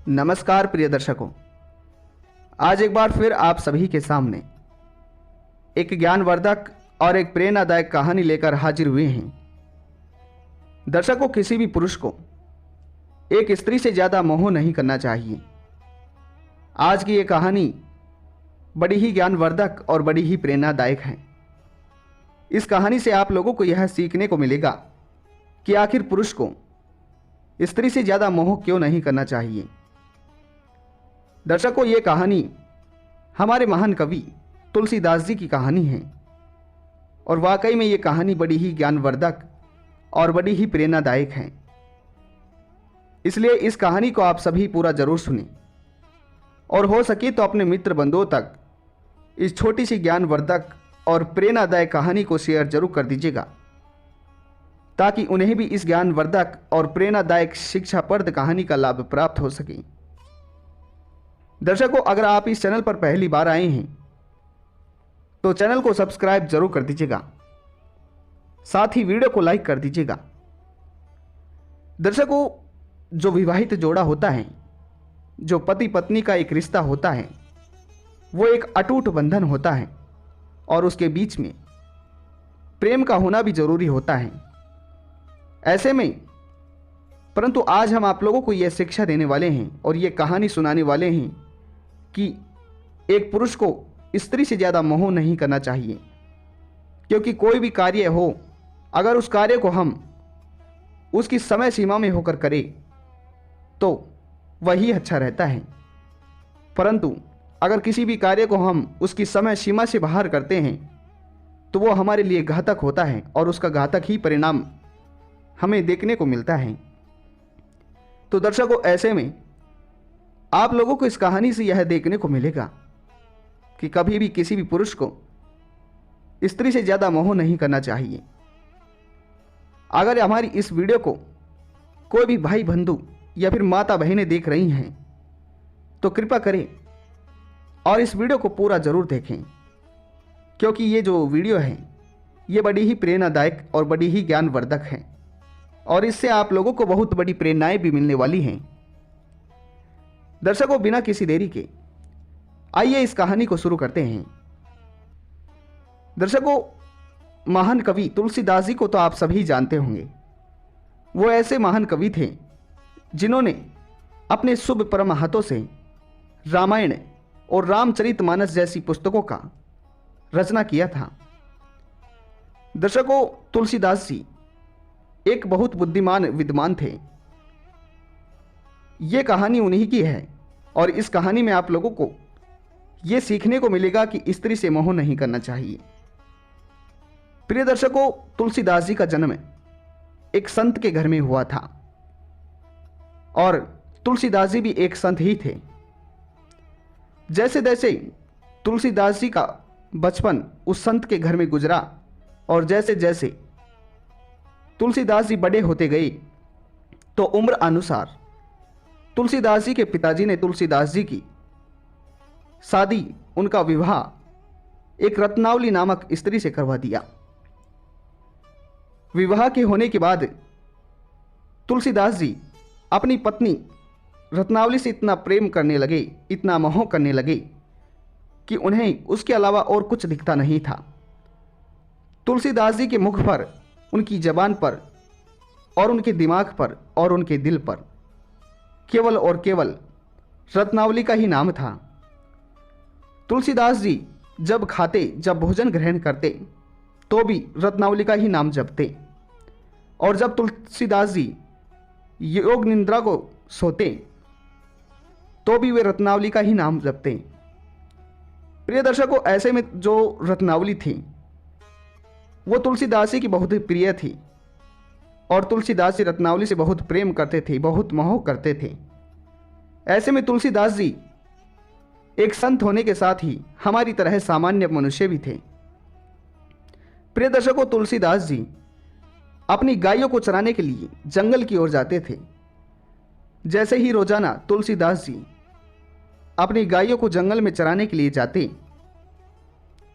नमस्कार प्रिय दर्शकों, आज एक बार फिर आप सभी के सामने एक ज्ञानवर्धक और एक प्रेरणादायक कहानी लेकर हाजिर हुए हैं। दर्शकों, किसी भी पुरुष को एक स्त्री से ज़्यादा मोह नहीं करना चाहिए। आज की ये कहानी बड़ी ही ज्ञानवर्धक और बड़ी ही प्रेरणादायक है। इस कहानी से आप लोगों को यह सीखने को मिलेगा कि आखिर पुरुष को स्त्री से ज़्यादा मोह क्यों नहीं करना चाहिए। दर्शकों, ये कहानी हमारे महान कवि तुलसीदास जी की कहानी है और वाकई में ये कहानी बड़ी ही ज्ञानवर्धक और बड़ी ही प्रेरणादायक है। इसलिए इस कहानी को आप सभी पूरा जरूर सुनें और हो सके तो अपने मित्र बंधुओं तक इस छोटी सी ज्ञानवर्धक और प्रेरणादायक कहानी को शेयर जरूर कर दीजिएगा, ताकि उन्हें भी इस ज्ञानवर्धक और प्रेरणादायक शिक्षाप्रद कहानी का लाभ प्राप्त हो सके। दर्शकों, अगर आप इस चैनल पर पहली बार आए हैं तो चैनल को सब्सक्राइब जरूर कर दीजिएगा, साथ ही वीडियो को लाइक कर दीजिएगा। दर्शकों, जो विवाहित जोड़ा होता है, जो पति पत्नी का एक रिश्ता होता है, वो एक अटूट बंधन होता है और उसके बीच में प्रेम का होना भी जरूरी होता है। ऐसे में परंतु आज हम आप लोगों को यह शिक्षा देने वाले हैं और ये कहानी सुनाने वाले हैं कि एक पुरुष को स्त्री से ज़्यादा मोह नहीं करना चाहिए, क्योंकि कोई भी कार्य हो, अगर उस कार्य को हम उसकी समय सीमा में होकर करें तो वही अच्छा रहता है। परंतु अगर किसी भी कार्य को हम उसकी समय सीमा से बाहर करते हैं तो वो हमारे लिए घातक होता है और उसका घातक ही परिणाम हमें देखने को मिलता है। तो दर्शकों, ऐसे में आप लोगों को इस कहानी से यह देखने को मिलेगा कि कभी भी किसी भी पुरुष को स्त्री से ज़्यादा मोह नहीं करना चाहिए। अगर हमारी इस वीडियो को कोई भी भाई बंधु या फिर माता बहनें देख रही हैं तो कृपा करें और इस वीडियो को पूरा ज़रूर देखें, क्योंकि ये जो वीडियो है ये बड़ी ही प्रेरणादायक और बड़ी ही ज्ञानवर्धक है और इससे आप लोगों को बहुत बड़ी प्रेरणाएं भी मिलने वाली हैं। दर्शकों, बिना किसी देरी के आइए इस कहानी को शुरू करते हैं। दर्शकों, महान कवि तुलसीदास जी को तो आप सभी जानते होंगे। वो ऐसे महान कवि थे जिन्होंने अपने शुभ परम हाथों से रामायण और रामचरितमानस जैसी पुस्तकों का रचना किया था। दर्शकों, तुलसीदास जी एक बहुत बुद्धिमान विद्वान थे। ये कहानी उन्हीं की है और इस कहानी में आप लोगों को ये सीखने को मिलेगा कि स्त्री से मोह नहीं करना चाहिए। प्रिय दर्शकों, तुलसीदास जी का जन्म एक संत के घर में हुआ था और तुलसीदास जी भी एक संत ही थे। जैसे जैसे तुलसीदास जी का बचपन उस संत के घर में गुजरा और जैसे जैसे तुलसीदास जी बड़े होते गए तो उम्र अनुसार तुलसीदास जी के पिताजी ने तुलसीदास जी की शादी, उनका विवाह एक रत्नावली नामक स्त्री से करवा दिया। विवाह के होने के बाद तुलसीदास जी अपनी पत्नी रत्नावली से इतना प्रेम करने लगे, इतना मोह करने लगे कि उन्हें उसके अलावा और कुछ दिखता नहीं था। तुलसीदास जी के मुख पर, उनकी जबान पर और उनके दिमाग पर और उनके दिल पर केवल और केवल रत्नावली का ही नाम था। तुलसीदास जी जब खाते, जब भोजन ग्रहण करते तो भी रत्नावली का ही नाम जपते और जब तुलसीदास जी योग निद्रा को सोते तो भी वे रत्नावली का ही नाम जपते। प्रिय दर्शकों, ऐसे में जो रत्नावली थी वो तुलसीदास जी की बहुत प्रिय थी और तुलसीदास जी रत्नावली से बहुत प्रेम करते थे, बहुत मोह करते थे। ऐसे में तुलसीदास जी एक संत होने के साथ ही हमारी तरह सामान्य मनुष्य भी थे। प्रिय दर्शकों, तुलसीदास जी अपनी गायों को चराने के लिए जंगल की ओर जाते थे। जैसे ही रोजाना तुलसीदास जी अपनी गायों को जंगल में चराने के लिए जाते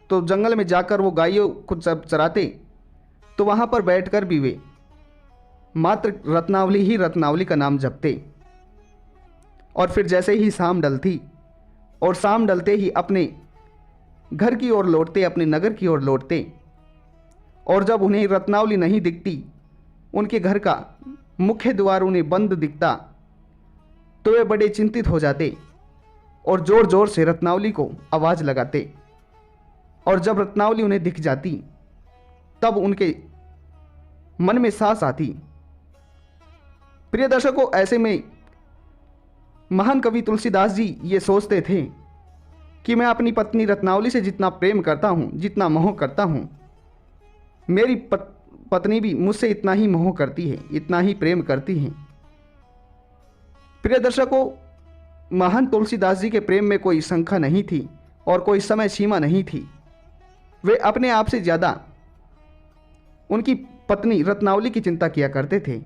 तो जंगल में जाकर वो गायों को जब चराते तो वहाँ पर बैठकर भी वे मात्र रत्नावली का नाम जपते और फिर जैसे ही शाम ढलती और शाम ढलते ही अपने घर की ओर लौटते, अपने नगर की ओर लौटते, और जब उन्हें रत्नावली नहीं दिखती, उनके घर का मुख्य द्वार उन्हें बंद दिखता, तो वे बड़े चिंतित हो जाते और ज़ोर ज़ोर से रत्नावली को आवाज़ लगाते। और जब रत्नावली उन्हें दिख जाती तब उनके मन में सांस आती। प्रिय दर्शकों, ऐसे में महान कवि तुलसीदास जी ये सोचते थे कि मैं अपनी पत्नी रत्नावली से जितना प्रेम करता हूँ, जितना मोह करता हूँ, मेरी पत्नी भी मुझसे इतना ही मोह करती है, इतना ही प्रेम करती है। प्रिय दर्शकों, महान तुलसीदास जी के प्रेम में कोई संख्या नहीं थी और कोई समय सीमा नहीं थी। वे अपने आप से ज़्यादा उनकी पत्नी रत्नावली की चिंता किया करते थे।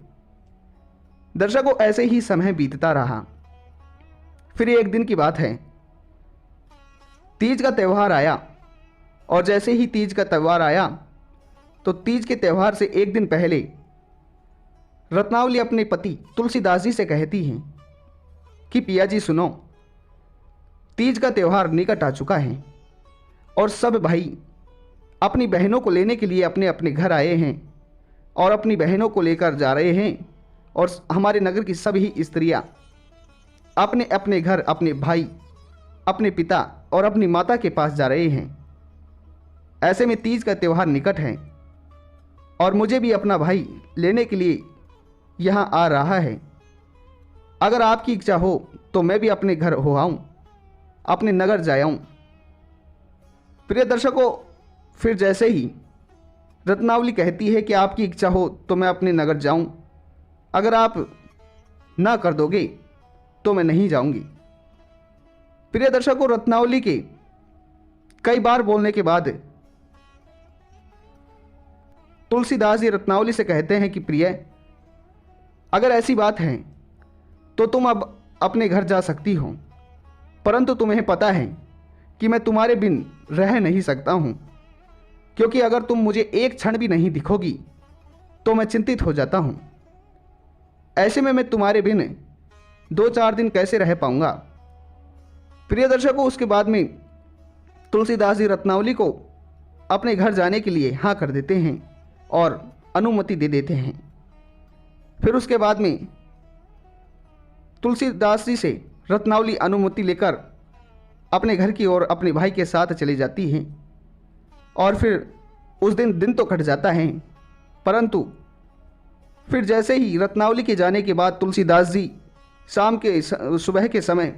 दर्शकों, ऐसे ही समय बीतता रहा। फिर एक दिन की बात है, तीज का त्यौहार आया, और जैसे ही तीज का त्यौहार आया तो तीज के त्यौहार से एक दिन पहले रत्नावली अपने पति तुलसीदास जी से कहती हैं कि पिया जी सुनो, तीज का त्यौहार निकट आ चुका है और सब भाई अपनी बहनों को लेने के लिए अपने अपने घर आए हैं और अपनी बहनों को लेकर जा रहे हैं, और हमारे नगर की सभी स्त्रियां अपने अपने घर, अपने भाई, अपने पिता और अपनी माता के पास जा रहे हैं। ऐसे में तीज का त्यौहार निकट है और मुझे भी अपना भाई लेने के लिए यहाँ आ रहा है। अगर आपकी इच्छा हो तो मैं भी अपने घर हो आऊँ, अपने नगर जाऊँ। प्रिय दर्शकों, फिर जैसे ही रत्नावली कहती है कि आपकी इच्छा हो तो मैं अपने नगर जाऊं, अगर आप ना कर दोगे तो मैं नहीं जाऊंगी। प्रिय दर्शकों, रत्नावली के कई बार बोलने के बाद तुलसीदास जी रत्नावली से कहते हैं कि प्रिय, अगर ऐसी बात है तो तुम अब अपने घर जा सकती हो, परंतु तुम्हें पता है कि मैं तुम्हारे बिन रह नहीं सकता हूं, क्योंकि अगर तुम मुझे एक क्षण भी नहीं दिखोगी तो मैं चिंतित हो जाता हूं। ऐसे में मैं तुम्हारे बिन 2-4 दिन कैसे रह पाऊंगा। प्रिय दर्शकों, उसके बाद में तुलसीदास जी रत्नावली को अपने घर जाने के लिए हाँ कर देते हैं और अनुमति दे देते हैं। फिर उसके बाद में तुलसीदास जी से रत्नावली अनुमति लेकर अपने घर की ओर अपने भाई के साथ चली जाती हैं। और फिर उस दिन तो कट जाता है, परंतु फिर जैसे ही रत्नावली के जाने के बाद तुलसीदास जी सुबह के समय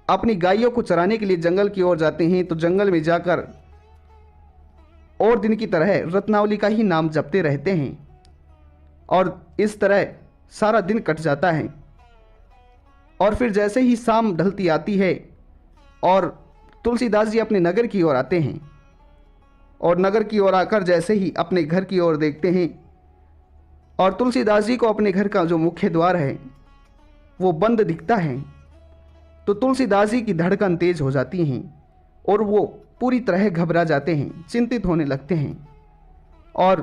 अपनी गायों को चराने के लिए जंगल की ओर जाते हैं। तो जंगल में जाकर और दिन की तरह रत्नावली का ही नाम जपते रहते हैं और इस तरह सारा दिन कट जाता है। और फिर जैसे ही शाम ढलती आती है और तुलसीदास जी अपने नगर की ओर आते हैं, और नगर की ओर आकर जैसे ही अपने घर की ओर देखते हैं और तुलसीदास जी को अपने घर का जो मुख्य द्वार है वो बंद दिखता है, तो तुलसीदास जी की धड़कन तेज हो जाती हैं और वो पूरी तरह घबरा जाते हैं, चिंतित होने लगते हैं और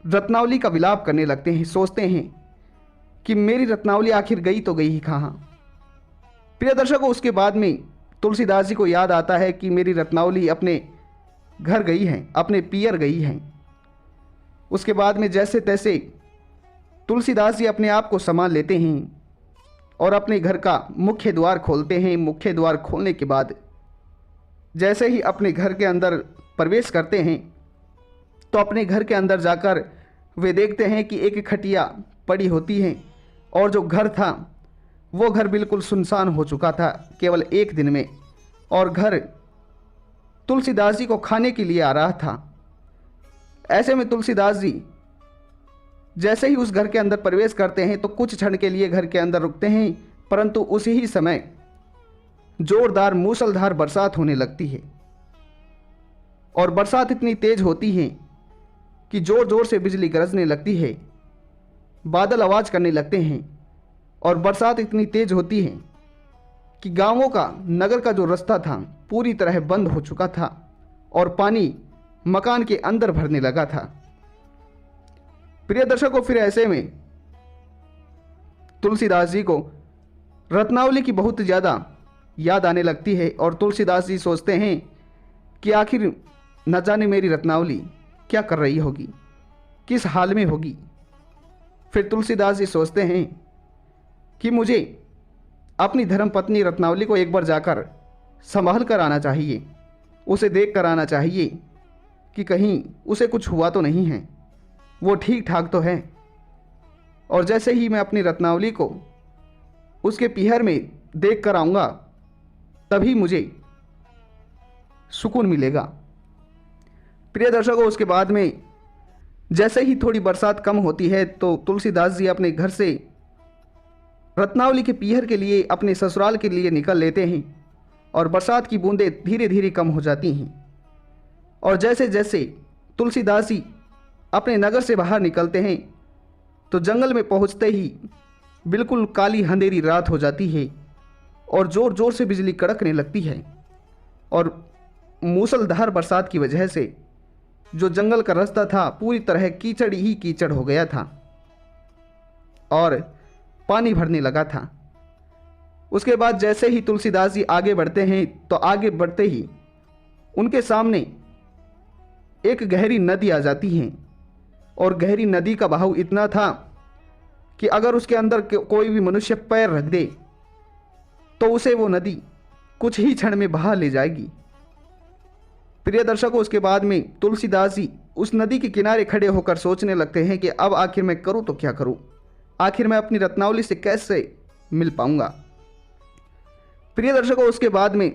रत्नावली का विलाप करने लगते हैं। सोचते हैं कि मेरी रत्नावली आखिर गई तो गई ही कहाँ। प्रिय दर्शकों, उसके बाद में तुलसीदास जी को याद आता है कि मेरी रत्नावली अपने घर गई है, अपने पियर गई है। उसके बाद में जैसे तैसे तुलसीदास जी अपने आप को संभाल लेते हैं और अपने घर का मुख्य द्वार खोलते हैं। मुख्य द्वार खोलने के बाद जैसे ही अपने घर के अंदर प्रवेश करते हैं तो अपने घर के अंदर जाकर वे देखते हैं कि एक खटिया पड़ी होती है और जो घर था वो घर बिल्कुल सुनसान हो चुका था केवल एक दिन में, और घर तुलसीदास जी को खाने के लिए आ रहा था। ऐसे में तुलसीदास जी जैसे ही उस घर के अंदर प्रवेश करते हैं तो कुछ क्षण के लिए घर के अंदर रुकते हैं, परंतु उसी ही समय जोरदार मूसलधार बरसात होने लगती है और बरसात इतनी तेज होती है कि जोर जोर से बिजली गरजने लगती है, बादल आवाज़ करने लगते हैं और बरसात इतनी तेज होती है कि गांवों का, नगर का जो रास्ता था पूरी तरह बंद हो चुका था और पानी मकान के अंदर भरने लगा था। प्रिय दर्शकों, फिर ऐसे में तुलसीदास जी को रत्नावली की बहुत ज़्यादा याद आने लगती है और तुलसीदास जी सोचते हैं कि आखिर न जाने मेरी रत्नावली क्या कर रही होगी, किस हाल में होगी। फिर तुलसीदास जी सोचते हैं कि मुझे अपनी धर्मपत्नी रत्नावली को एक बार जाकर संभाल कर आना चाहिए, उसे देख कर आना चाहिए कि कहीं उसे कुछ हुआ तो नहीं है, वो ठीक ठाक तो है। और जैसे ही मैं अपनी रत्नावली को उसके पीहर में देख कर आऊँगा तभी मुझे सुकून मिलेगा। प्रिय दर्शकों, उसके बाद में जैसे ही थोड़ी बरसात कम होती है तो तुलसीदास जी अपने घर से रत्नावली के पीहर के लिए, अपने ससुराल के लिए निकल लेते हैं और बरसात की बूंदें धीरे धीरे कम हो जाती हैं। और जैसे जैसे तुलसीदास जी अपने नगर से बाहर निकलते हैं तो जंगल में पहुंचते ही बिल्कुल काली अंधेरी रात हो जाती है और ज़ोर ज़ोर से बिजली कड़कने लगती है। और मूसलधार बरसात की वजह से जो जंगल का रास्ता था पूरी तरह कीचड़ ही कीचड़ हो गया था और पानी भरने लगा था। उसके बाद जैसे ही तुलसीदास जी आगे बढ़ते हैं तो आगे बढ़ते ही उनके सामने एक गहरी नदी आ जाती है और गहरी नदी का बहाव इतना था कि अगर उसके अंदर कोई भी मनुष्य पैर रख दे तो उसे वो नदी कुछ ही क्षण में बहा ले जाएगी। प्रिय दर्शकों, उसके बाद में तुलसीदास जी उस नदी के किनारे खड़े होकर सोचने लगते हैं कि अब आखिर मैं करूं तो क्या करूं, आखिर मैं अपनी रत्नावली से कैसे मिल पाऊंगा। प्रिय दर्शकों, उसके बाद में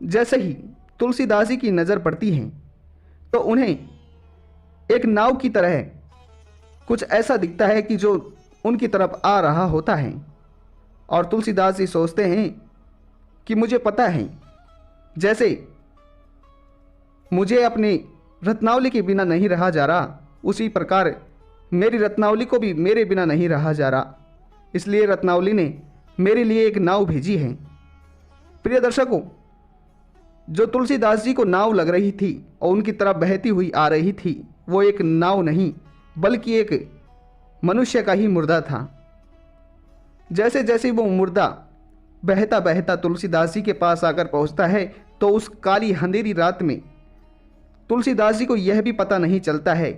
जैसे ही तुलसीदास जी की नज़र पड़ती है तो उन्हें एक नाव की तरह कुछ ऐसा दिखता है कि जो उनकी तरफ आ रहा होता है। और तुलसीदास जी सोचते हैं कि मुझे पता है, जैसे मुझे अपनी रत्नावली के बिना नहीं रहा जा रहा, उसी प्रकार मेरी रत्नावली को भी मेरे बिना नहीं रहा जा रहा, इसलिए रत्नावली ने मेरे लिए एक नाव भेजी है। प्रिय दर्शकों, जो तुलसीदास जी को नाव लग रही थी और उनकी तरफ बहती हुई आ रही थी, वो एक नाव नहीं बल्कि एक मनुष्य का ही मुर्दा था। जैसे जैसे वो मुर्दा बहता बहता तुलसीदास जी के पास आकर पहुंचता है तो उस काली अंधेरी रात में तुलसीदास जी को यह भी पता नहीं चलता है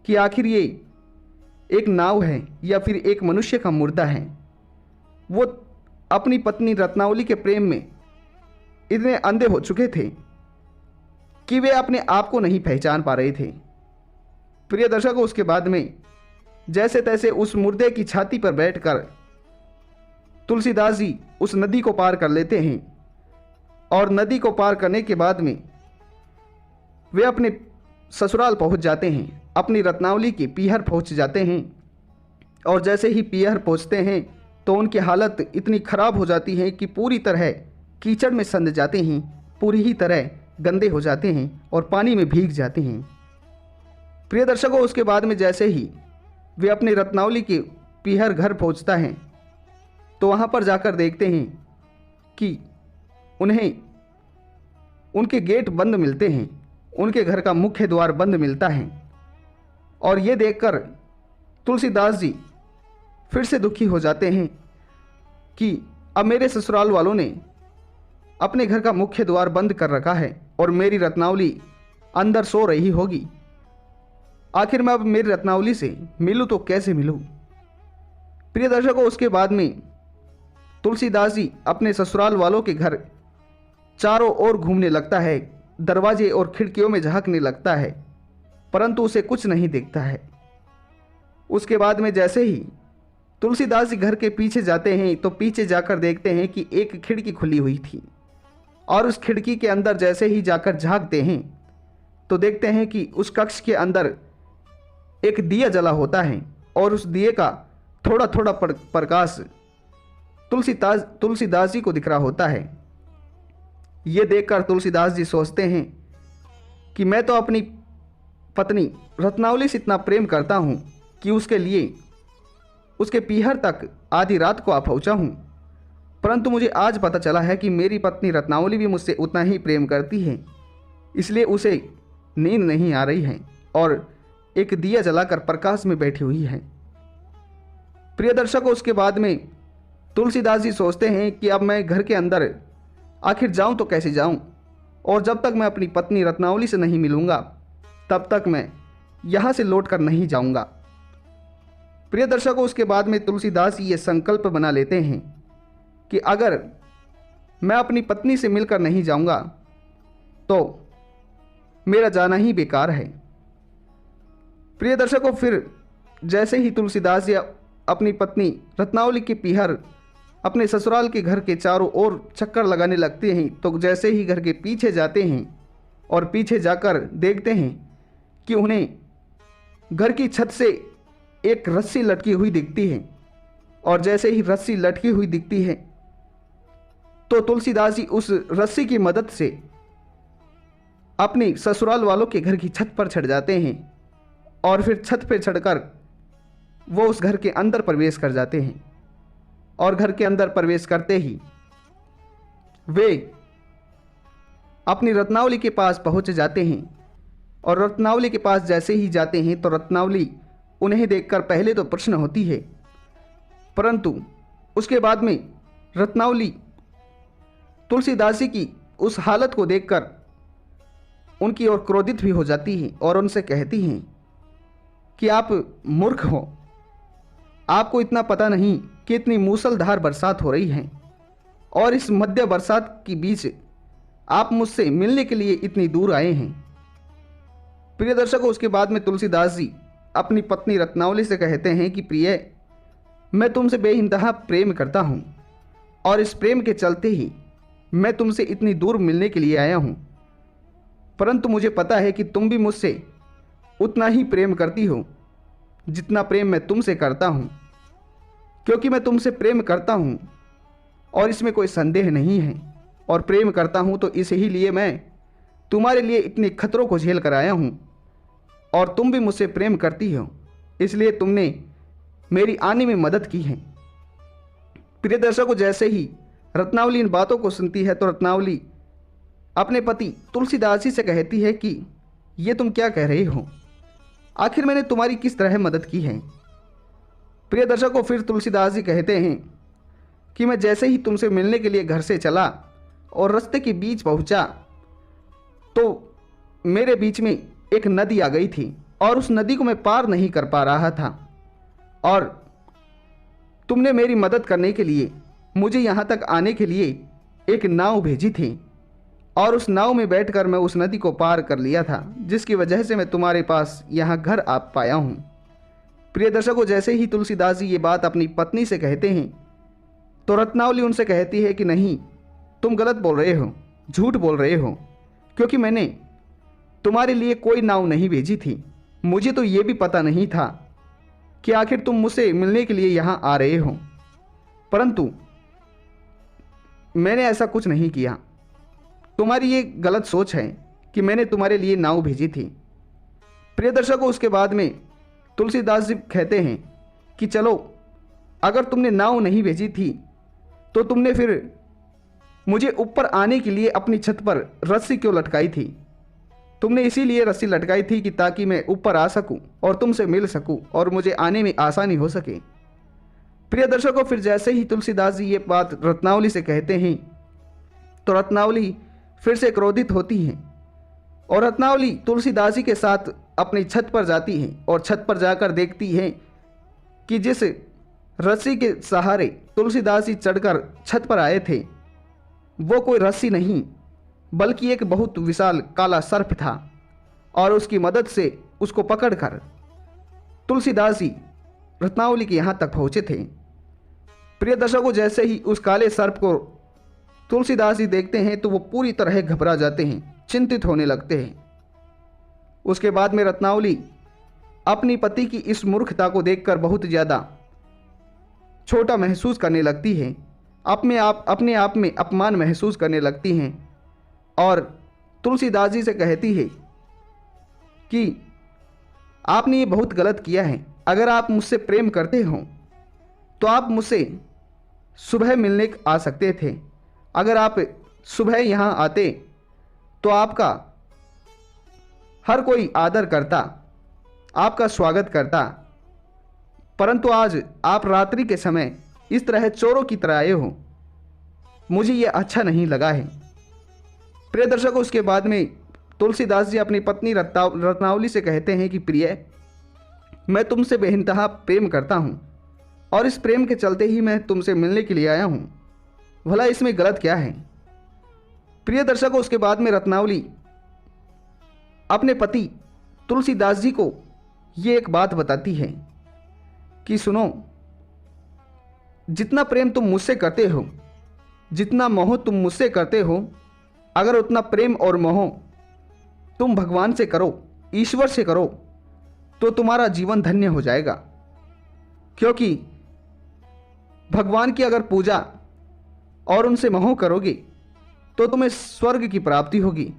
कि आखिर ये एक नाव है या फिर एक मनुष्य का मुर्दा है। वो अपनी पत्नी रत्नावली के प्रेम में इतने अंधे हो चुके थे कि वे अपने आप को नहीं पहचान पा रहे थे। प्रिय दर्शकों, उसके बाद में जैसे तैसे उस मुर्दे की छाती पर बैठकर तुलसीदास जी उस नदी को पार कर लेते हैं और नदी को पार करने के बाद में वे अपने ससुराल पहुंच जाते हैं, अपनी रत्नावली के पीहर पहुंच जाते हैं। और जैसे ही पीहर पहुंचते हैं तो उनकी हालत इतनी ख़राब हो जाती है कि पूरी तरह कीचड़ में संध जाते हैं, पूरी ही तरह गंदे हो जाते हैं और पानी में भीग जाते हैं। प्रिय दर्शकों, उसके बाद में जैसे ही वे अपने रत्नावली के पीहर घर पहुंचता हैं तो वहाँ पर जाकर देखते हैं कि उन्हें उनके गेट बंद मिलते हैं, उनके घर का मुख्य द्वार बंद मिलता है। और ये देखकर तुलसीदास जी फिर से दुखी हो जाते हैं कि अब मेरे ससुराल वालों ने अपने घर का मुख्य द्वार बंद कर रखा है और मेरी रत्नावली अंदर सो रही होगी। आखिर मैं अब मेरी रत्नावली से मिलूँ तो कैसे मिलूँ। प्रिय दर्शकों, उसके बाद में तुलसीदास जी अपने ससुराल वालों के घर चारों ओर घूमने लगता है, दरवाजे और खिड़कियों में झांकने लगता है, परंतु उसे कुछ नहीं दिखता है। उसके बाद में जैसे ही तुलसीदास जी घर के पीछे जाते हैं तो पीछे जाकर देखते हैं कि एक खिड़की खुली हुई थी और उस खिड़की के अंदर जैसे ही जाकर झांकते हैं तो देखते हैं कि उस कक्ष के अंदर एक दिया जला होता है और उस दिए का थोड़ा थोड़ा प्रकाश तुलसीदास जी को दिख रहा होता है। ये देखकर तुलसीदास जी सोचते हैं कि मैं तो अपनी पत्नी रत्नावली से इतना प्रेम करता हूँ कि उसके लिए उसके पीहर तक आधी रात को आ पहुँचा हूँ, परंतु मुझे आज पता चला है कि मेरी पत्नी रत्नावली भी मुझसे उतना ही प्रेम करती है, इसलिए उसे नींद नहीं आ रही है और एक दिया जलाकर प्रकाश में बैठी हुई है। प्रिय दर्शकों, उसके बाद में तुलसीदास जी सोचते हैं कि अब मैं घर के अंदर आखिर जाऊं तो कैसे जाऊं, और जब तक मैं अपनी पत्नी रत्नावली से नहीं मिलूंगा तब तक मैं यहाँ से लौट कर नहीं जाऊंगा। प्रिय दर्शकों, उसके बाद में तुलसीदास जी ये संकल्प बना लेते हैं कि अगर मैं अपनी पत्नी से मिलकर नहीं जाऊंगा तो मेरा जाना ही बेकार है। प्रिय दर्शकों, फिर जैसे ही तुलसीदास जी अपनी पत्नी रत्नावली के पीहर अपने ससुराल के घर के चारों ओर चक्कर लगाने लगते हैं, तो जैसे ही घर के पीछे जाते हैं और पीछे जाकर देखते हैं कि उन्हें घर की छत से एक रस्सी लटकी हुई दिखती है, और जैसे ही रस्सी लटकी हुई दिखती है तो तुलसीदास जी उस रस्सी की मदद से अपनी ससुराल वालों के घर की छत पर चढ़ जाते हैं, और फिर छत पर चढ़कर वो उस घर के अंदर प्रवेश कर जाते हैं। और घर के अंदर प्रवेश करते ही वे अपनी रत्नावली के पास पहुंच जाते हैं, और रत्नावली के पास जैसे ही जाते हैं तो रत्नावली उन्हें देखकर पहले तो प्रश्न होती है, परंतु उसके बाद में रत्नावली तुलसीदास जी की उस हालत को देखकर उनकी ओर क्रोधित भी हो जाती है और उनसे कहती हैं कि आप मूर्ख हो, आपको इतना पता नहीं कि इतनी मूसलधार बरसात हो रही है, और इस मध्य बरसात के बीच आप मुझसे मिलने के लिए इतनी दूर आए हैं। प्रिय दर्शकों, उसके बाद में तुलसीदास जी अपनी पत्नी रत्नावली से कहते हैं कि प्रिय, मैं तुमसे बेइंतहा प्रेम करता हूँ, और इस प्रेम के चलते ही मैं तुमसे इतनी दूर मिलने के लिए आया हूँ, परंतु मुझे पता है कि तुम भी मुझसे उतना ही प्रेम करती हो जितना प्रेम मैं तुमसे करता हूँ, क्योंकि मैं तुमसे प्रेम करता हूँ और इसमें कोई संदेह नहीं है, और प्रेम करता हूँ तो इसी लिए मैं तुम्हारे लिए इतने खतरों को झेल कर आया हूँ, और तुम भी मुझसे प्रेम करती हो, इसलिए तुमने मेरी आने में मदद की है। प्रिय दर्शकों, जैसे ही रत्नावली इन बातों को सुनती है तो रत्नावली अपने पति तुलसीदास जी से कहती है कि ये तुम क्या कह रहे हो, आखिर मैंने तुम्हारी किस तरह मदद की है। प्रिय दर्शकों, फिर तुलसीदास जी कहते हैं कि मैं जैसे ही तुमसे मिलने के लिए घर से चला और रास्ते के बीच पहुंचा तो मेरे बीच में एक नदी आ गई थी, और उस नदी को मैं पार नहीं कर पा रहा था, और तुमने मेरी मदद करने के लिए मुझे यहाँ तक आने के लिए एक नाव भेजी थी, और उस नाव में बैठकर मैं उस नदी को पार कर लिया था, जिसकी वजह से मैं तुम्हारे पास यहाँ घर आ पाया हूँ। प्रिय दर्शकों, जैसे ही तुलसीदास जी ये बात अपनी पत्नी से कहते हैं तो रत्नावली उनसे कहती है कि नहीं, तुम गलत बोल रहे हो, झूठ बोल रहे हो, क्योंकि मैंने तुम्हारे लिए कोई नाव नहीं भेजी थी। मुझे तो ये भी पता नहीं था कि आखिर तुम मुझसे मिलने के लिए यहाँ आ रहे हो, परंतु मैंने ऐसा कुछ नहीं किया। तुम्हारी ये गलत सोच है कि मैंने तुम्हारे लिए नाव भेजी थी। प्रिय दर्शकों, उसके बाद में तुलसीदास जी कहते हैं कि चलो, अगर तुमने नाव नहीं भेजी थी तो तुमने फिर मुझे ऊपर आने के लिए अपनी छत पर रस्सी क्यों लटकाई थी? तुमने इसीलिए रस्सी लटकाई थी कि ताकि मैं ऊपर आ सकूं और तुमसे मिल सकूं और मुझे आने में आसानी हो सके। प्रिय दर्शकों, फिर जैसे ही तुलसीदास जी ये बात रत्नावली से कहते हैं तो रत्नावली फिर से क्रोधित होती हैं, और रत्नावली तुलसीदास जी के साथ अपनी छत पर जाती है, और छत पर जाकर देखती है कि जिस रस्सी के सहारे तुलसीदास जी चढ़कर छत पर आए थे वो कोई रस्सी नहीं बल्कि एक बहुत विशाल काला सर्प था, और उसकी मदद से उसको पकड़कर तुलसीदास जी रत्नावली के यहाँ तक पहुँचे थे। प्रिय दर्शकों, जैसे ही उस काले सर्प को तुलसीदास जी देखते हैं तो वो पूरी तरह घबरा जाते हैं, चिंतित होने लगते हैं। उसके बाद में रत्नावली अपनी पति की इस मूर्खता को देखकर बहुत ज़्यादा छोटा महसूस करने लगती है, अपने आप में अपमान महसूस करने लगती हैं, और तुलसीदास जी से कहती है कि आपने ये बहुत गलत किया है। अगर आप मुझसे प्रेम करते हो तो आप मुझसे सुबह मिलने आ सकते थे। अगर आप सुबह यहाँ आते तो आपका हर कोई आदर करता, आपका स्वागत करता, परंतु आज आप रात्रि के समय इस तरह चोरों की तरह आए हो, मुझे ये अच्छा नहीं लगा है। प्रिय दर्शकों, उसके बाद में तुलसीदास जी अपनी पत्नी रत्नावली से कहते हैं कि प्रिय, मैं तुमसे बेइंतहा प्रेम करता हूँ और इस प्रेम के चलते ही मैं तुमसे मिलने के लिए आया हूँ, भला इसमें गलत क्या है। प्रिय दर्शकों, उसके बाद में रत्नावली अपने पति तुलसीदास जी को ये एक बात बताती है कि सुनो, जितना प्रेम तुम मुझसे करते हो, जितना मोह तुम मुझसे करते हो, अगर उतना प्रेम और मोह तुम भगवान से करो, ईश्वर से करो, तो तुम्हारा जीवन धन्य हो जाएगा। क्योंकि भगवान की अगर पूजा और उनसे मोह करोगे तो तुम्हें स्वर्ग की प्राप्ति होगी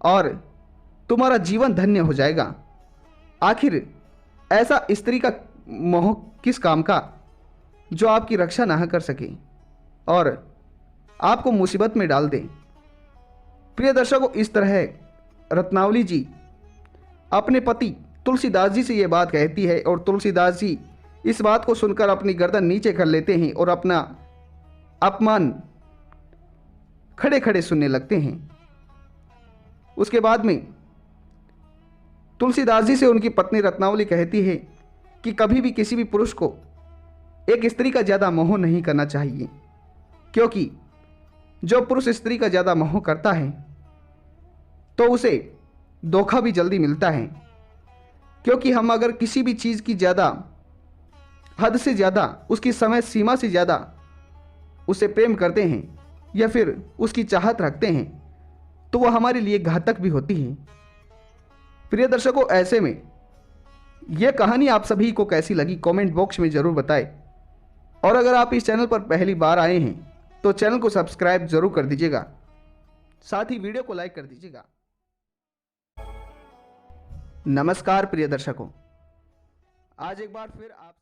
और तुम्हारा जीवन धन्य हो जाएगा। आखिर ऐसा स्त्री का मोह किस काम का जो आपकी रक्षा ना कर सके और आपको मुसीबत में डाल दे। प्रिय दर्शकों, इस तरह रत्नावली जी अपने पति तुलसीदास जी से ये बात कहती है और तुलसीदास जी इस बात को सुनकर अपनी गर्दन नीचे कर लेते हैं और अपना अपमान खड़े खड़े सुनने लगते हैं। उसके बाद में तुलसीदास जी से उनकी पत्नी रत्नावली कहती है कि कभी भी किसी भी पुरुष को एक स्त्री का ज़्यादा मोह नहीं करना चाहिए, क्योंकि जो पुरुष स्त्री का ज़्यादा मोह करता है तो उसे धोखा भी जल्दी मिलता है। क्योंकि हम अगर किसी भी चीज़ की ज़्यादा, हद से ज़्यादा, उसकी समय सीमा से ज़्यादा उसे प्रेम करते हैं या फिर उसकी चाहत रखते हैं तो वह हमारे लिए घातक भी होती है। प्रिय दर्शकों, ऐसे में यह कहानी आप सभी को कैसी लगी कमेंट बॉक्स में ज़रूर बताएं और अगर आप इस चैनल पर पहली बार आए हैं तो चैनल को सब्सक्राइब जरूर कर दीजिएगा, साथ ही वीडियो को लाइक कर दीजिएगा। नमस्कार प्रिय दर्शकों, आज एक बार फिर आप